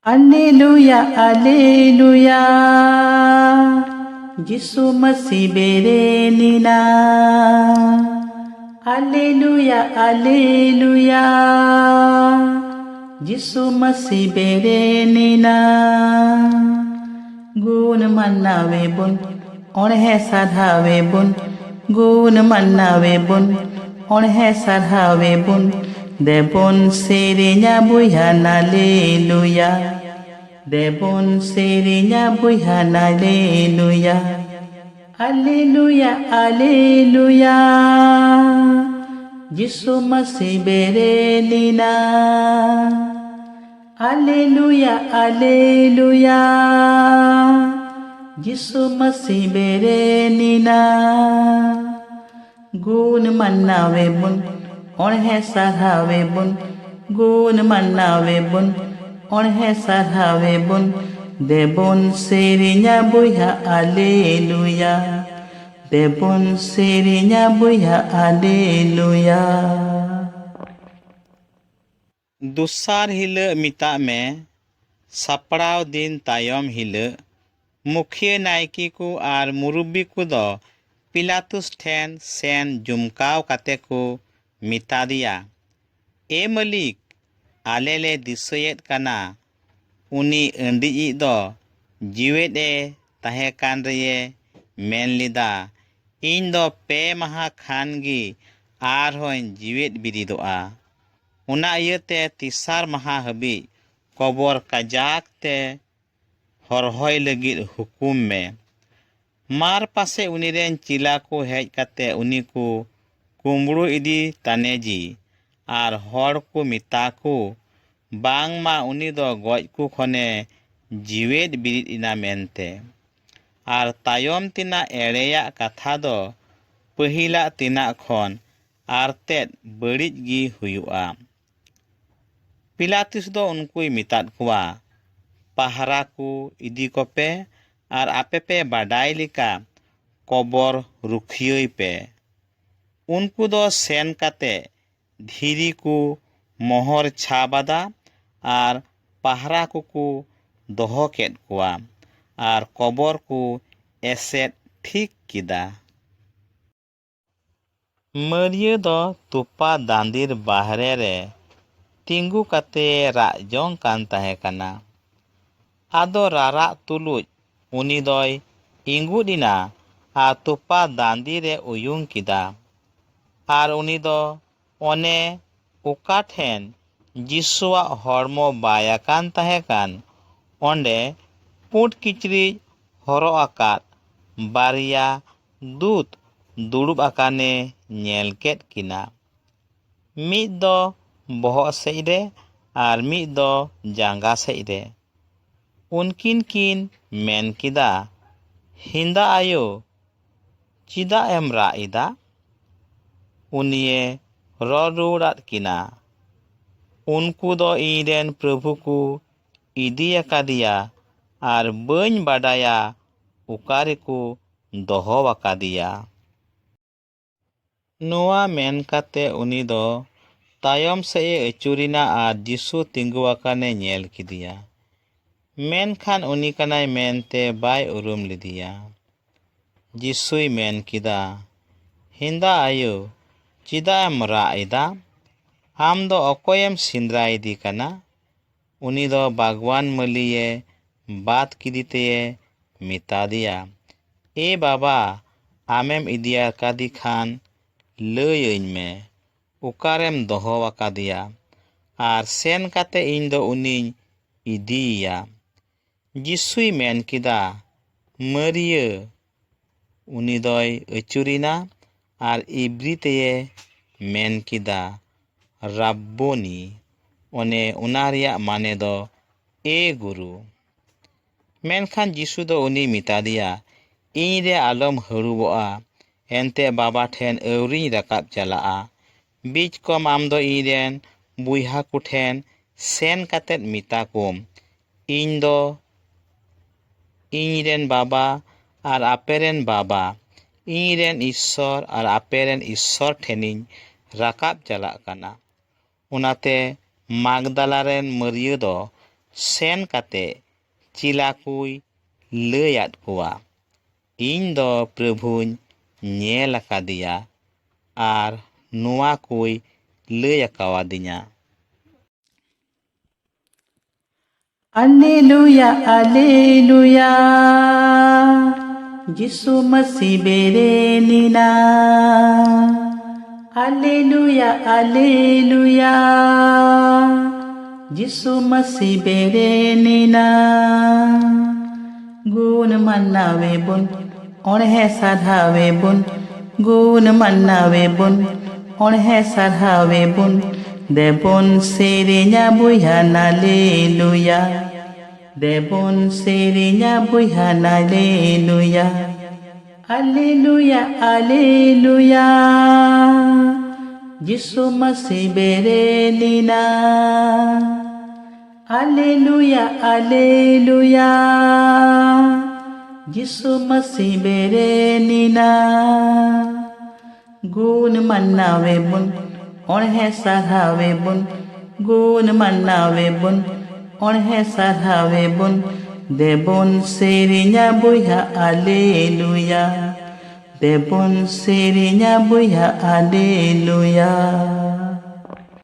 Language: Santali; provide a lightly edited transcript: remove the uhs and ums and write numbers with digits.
Alleluia, Alleluia. Jisu Masih berenina. Alleluia, Alleluia. Jisu Masih berenina. Gun manawe bun, onhe sadhawe bun. Gun manawe bun, onhe sadhawe bun. Debon serinya buyan Alleluia. Debon serinya buyan Alleluia. Alleluia, Alleluia. Jisu Masih berenina. Alleluia, Alleluia. Jisu Masih berenina. Gun manawe bun, onhe sadhawe bun. Gun manawe bun, onhe sadhawe bun. Debon serinya buya Alleluia. Debon serinya buya Alleluia. दुसार हिल मिता में सपड़ाव दिन तायम हिल मुखिया नायकी को आर मुरुबी को दो पिलातुस ठेन सेन जुमकाव काते को मिता दिया ए मलिक आलेले दिसयेत काना उनी अंडी दो जीवेत ए ताहे कान रे मेन लिदा इन दो पे महा खान गी आर होइन जीवेत बिरिदोआ उना इयते तिसार महा हबी कबर काजाक ते हरहय लगिद हुकुम में मार पासे उनीरेन चिला को हेज काते उनी को कुमड़ो इदी तानेजी आर हर को मिता को बांग मा उनी दो गज को खने जीवेद बिरिद इना मेनते आर तायम तिना एड़ेया कथा दो पहिला तिना खन आर तेद बड़िज गी हुयुआ पिलातुस दो उनकुई मिताद कुआ पहरा को इदी कोपे आर आपे पे बाडाई लिका कबर रुखियोई पे उनको दो सेन काते धीरी को मोहर छाबादा आर पहरा को दोहो केद कुआ आर कबर को एसेट ठीक किदा मरियो दो तुपा दांदिर बाहरे रे तिंगु काते राजों कान ताहे काना आदो रारा तुलुज उनी दोय इंगु दिना आ तुपा दांदी रे उयुंग किदा आर उनी दो ओने उका ठेन जिसुआ हरमो बायाकान ताहे कान ओंडे पुट किचरी हरो आकात बारिया दूत दुड़ुब आकाने नेल केद किना मिद दो बोहग सेज रे आर मिद दो जांगा सेज रे उनकिन किन मेन किदा हिंदा आयो चिदा एम रा इदा उनिये रुड़ाद किना उनको दो इरेन प्रभु को इदी अकादिया आर बन बाडाया उकारे को दोहो अकादिया नोआ मेन काते उनी दो तायम से अचुरिना आर जिसु तिंगुआकाने नेल किदिया मेनखान उनी कनाय मेनते बाय उरुम लिदिया जिसुई मेन किदा हिंदा आयो चिदा एम रा इदा आम दो अकोयम सिंद्रा इदी कना उनी दो बागवान मलिये बात किदिते मिता दिया ए बाबा आमेम इदिया कादी खान लयइन में उकारेम दोहो अकादिया आर सेन काते इन दो उनी इदिया जिसुई मेन किदा मरियो उनी दोय अचुरिना आर इब्रिते मेन किदा राब्बोनी ओने उनारिया माने दो ए गुरु मेनखान जिसु दो उनी मिता दिया इन रे आलम हरुबोआ एनते बाबा ठेन अवरी रकाब चलाआ बीच कम आम दो इरेन बुइहा कुठेन सेन कातेत मिता कोम इन दो इरेन बाबा आर आपेरेन बाबा इरेन ईश्वर आर आपेरेन ईश्वर ठेनिन राकाब चलाक काना उनाते मागदालारेन मरियो दो sen kate chila kuy leyat kuwa ᱤᱧ ᱫᱚ ᱯᱨᱚᱵᱷᱩᱧ ᱧᱮᱞ ᱟᱠᱟᱫᱮᱭᱟ ᱟᱨ ᱱᱚᱣᱟ ᱠᱚᱭ ᱞᱟᱹᱭ ᱟᱠᱟᱣᱟᱫᱤᱧᱟ᱾ Alleluia, Alleluia. Jisu Masih berenina. Alleluia, Alleluia. Jisu Masih berenina. Gun manawe bun, onhe sadhawe bun. Gun manawe bun, onhe sadhawe bun. Debon serinya buyan Alleluia. Debon serinya buyan Alleluia. Alleluia, Alleluia. Jisu Masih berenina. Alleluia, Alleluia. Jisu Masih berenina. Gun manawe bun, onhe sadhawe bun. Gun manawe bun, onhe sadhawe bun. Debon serinya buya Alleluia. Debon serinya buya Alleluia.